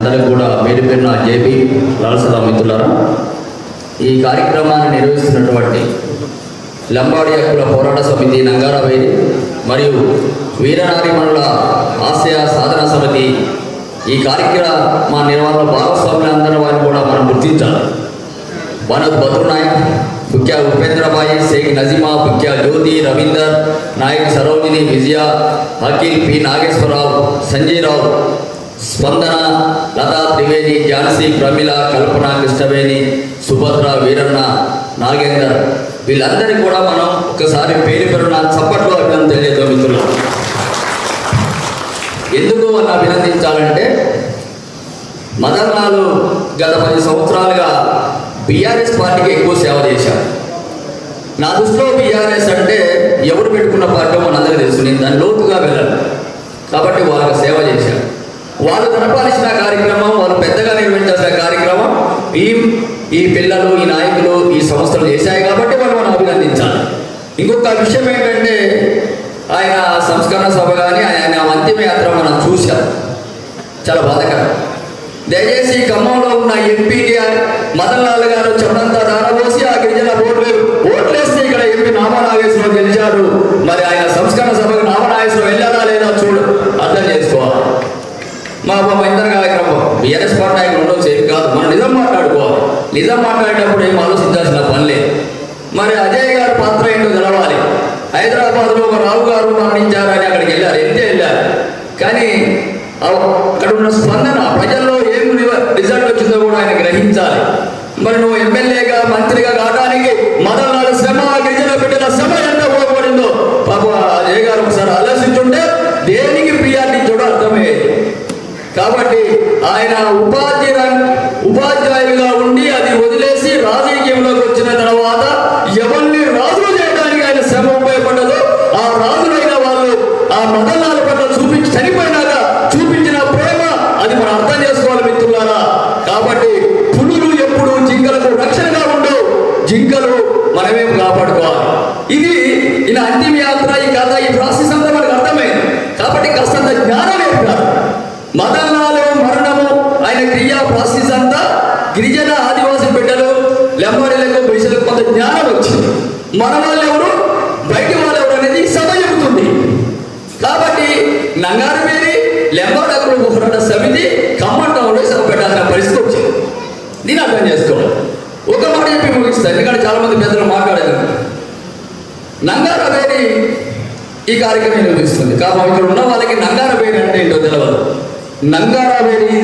అందరికి కూడా పేరు పేరున జేపీ లాల్సదా మిత్రులారా, ఈ కార్యక్రమాన్ని నిర్వహిస్తున్నటువంటి లంబాడి హక్కుల పోరాట సమితి నంగారావేలి మరియు వీరనారిమణుల ఆశయ సాధన సమితి ఈ కార్యక్రమ నిర్వహణ భాగస్వాములందరూ వారిని కూడా మనం గుర్తించాలి. మనోజ్ బద్రునాయక్, పుక్యా ఉపేంద్రబాయి, షేక్ నజీమా, పుక్యా జ్యోతి, రవీందర్ నాయక్, సరోజిని, విజయ, అఖిల్, పి నాగేశ్వరరావు, సంజయరావు, స్పందన, లతా త్రివేణి, ఝాన్సీ, ప్రమిళ, కల్పన, కృష్ణవేణి, సుభద్ర, వీరన్న, నాగేందర్, వీళ్ళందరికీ కూడా మనం ఒకసారి పేరు పేరున చప్పట్లో అభినందన తెలియజేద్దాం మిత్రులు. ఎందుకు అని అభినందించాలంటే మదర్నాలు గత 10 సంవత్సరాలుగా బీఆర్ఎస్ పార్టీకి ఎక్కువ సేవ చేశారు. నా దృష్టిలో బీఆర్ఎస్ అంటే ఎవరు పెట్టుకున్న పార్టీ మనందరికీ తెలుసు, నేను దాని లోతుగా వెళ్ళాను కాబట్టి వాళ్ళకి సేవ చేశారు. వాళ్ళు నడపాల్సిన కార్యక్రమం, వాళ్ళు పెద్దగా నిర్వహించాల్సిన కార్యక్రమం ఈ పిల్లలు, ఈ నాయకులు, ఈ సంస్థలు చేశాయి కాబట్టి మనం అభినందించాలి. ఇంకొక విషయం ఏంటంటే ఆయన సంస్కరణ సభ కానీ ఆయన అంతిమ యాత్ర మనం చూశాం, చాలా బాధకరం. దయచేసి ఖమ్మంలో ఉన్న ఎంపీ మదన్లాల్ గారు చెమడంతా దారబోసి ఆ గిరిజన ఓట్లేస్తే ఇక్కడ ఎంపీ నామనాగేశ్వరరావు గెలిచారు. మరి ఆయన సంస్కరణ సభకు నామనాగేశ్వరరావు వెళ్ళారా లేదా చూడు, అర్థం చేసుకోవాలి. మా ఇందర కార్యక్రమం బీఆర్ఎస్ పార్టీ నాయకులు ఉండొచ్చు, ఏం కాదు, మనం నిజం మాట్లాడుకోవాలి. నిజం మాట్లాడేటప్పుడు ఏం ఆలోచించాల్సిన పని లేదు. మరి అజయ్ గారు పాత్ర ఏంటో తెలవాలి. హైదరాబాద్లో ఒక రావు గారు మరణించారని అక్కడికి వెళ్ళారు, ఎంతే వెళ్ళారు, కానీ అక్కడ ఉన్న స్పందన ప్రజల్లో ఏం రిజల్ట్ వచ్చిందో కూడా ఆయన గ్రహించాలి. మరి నువ్వు ఎమ్మెల్యేగా మంత్రిగా కావడానికి మదన్లాల్ శ్రమ, గిరిజన బిడ్డల శ్రమ ఎంత పోబడిందో పాప అజయ్ గారు ఒకసారి ఆలోచించుంటే దేనికి ప్రియారిటీ చూడ అర్థమే. కాబట్టి ఆయన ఉపాధ్యాయులుగా ఉండి అది వదిలేసి రాజకీయంలోకి వచ్చిన తర్వాత ఎవరిని రాజులు చేయడానికి ఆయన శ్రమ ఉపయోగపడ్డదో ఆ రాజులైన వాళ్ళు ఆ మదన్లాల్ పట్ల చనిపోయినాక చూపించిన ప్రేమ అది మనం అర్థం చేసుకోవాలి మిత్రులారా. కాబట్టి పులులు ఎప్పుడు జింకలకు రక్షణగా ఉండవు, జింకలు మనమే కాపాడుకోవాలి. ఇది ఈయన అంతిమ యాత్ర, ఈ కథ, ఈ ప్రాసెస్ అంతా మనకు అర్థమైంది. కాబట్టి కాస్తంత జ్ఞానం నేర్పారు. మదన్లాల్ మరణము, ఆయన క్రియా ప్రాసెస్ అంతా గిరిజన ఆదివాసీ బిడ్డలు, లెంబాడీలకు, బీసీలకు కొంత జ్ఞానం వచ్చింది. మన వాళ్ళు ఎవరు, బయట వాళ్ళు ఎవరు అనేది సభ చెబుతుంది. కాబట్టి నంగారవేలి లెంబాడి హక్కుల పోరాట సమితి ఖమ్మం టౌన్లో సభ పెట్టాల్సిన పరిస్థితి వచ్చింది. దీన్ని అర్థం చేసుకోవాలి. ఒక మాట చెప్పి ముగిస్తాను, ఎందుకంటే చాలా మంది పెద్దలు మాట్లాడేది. నంగారవేలి ఈ కార్యక్రమం నిర్వహిస్తుంది కాబట్టి ఇక్కడ ఉన్న వాళ్ళకి నంగారవేలి అంటే ఏంటో తెలియదు. నంగారవేలి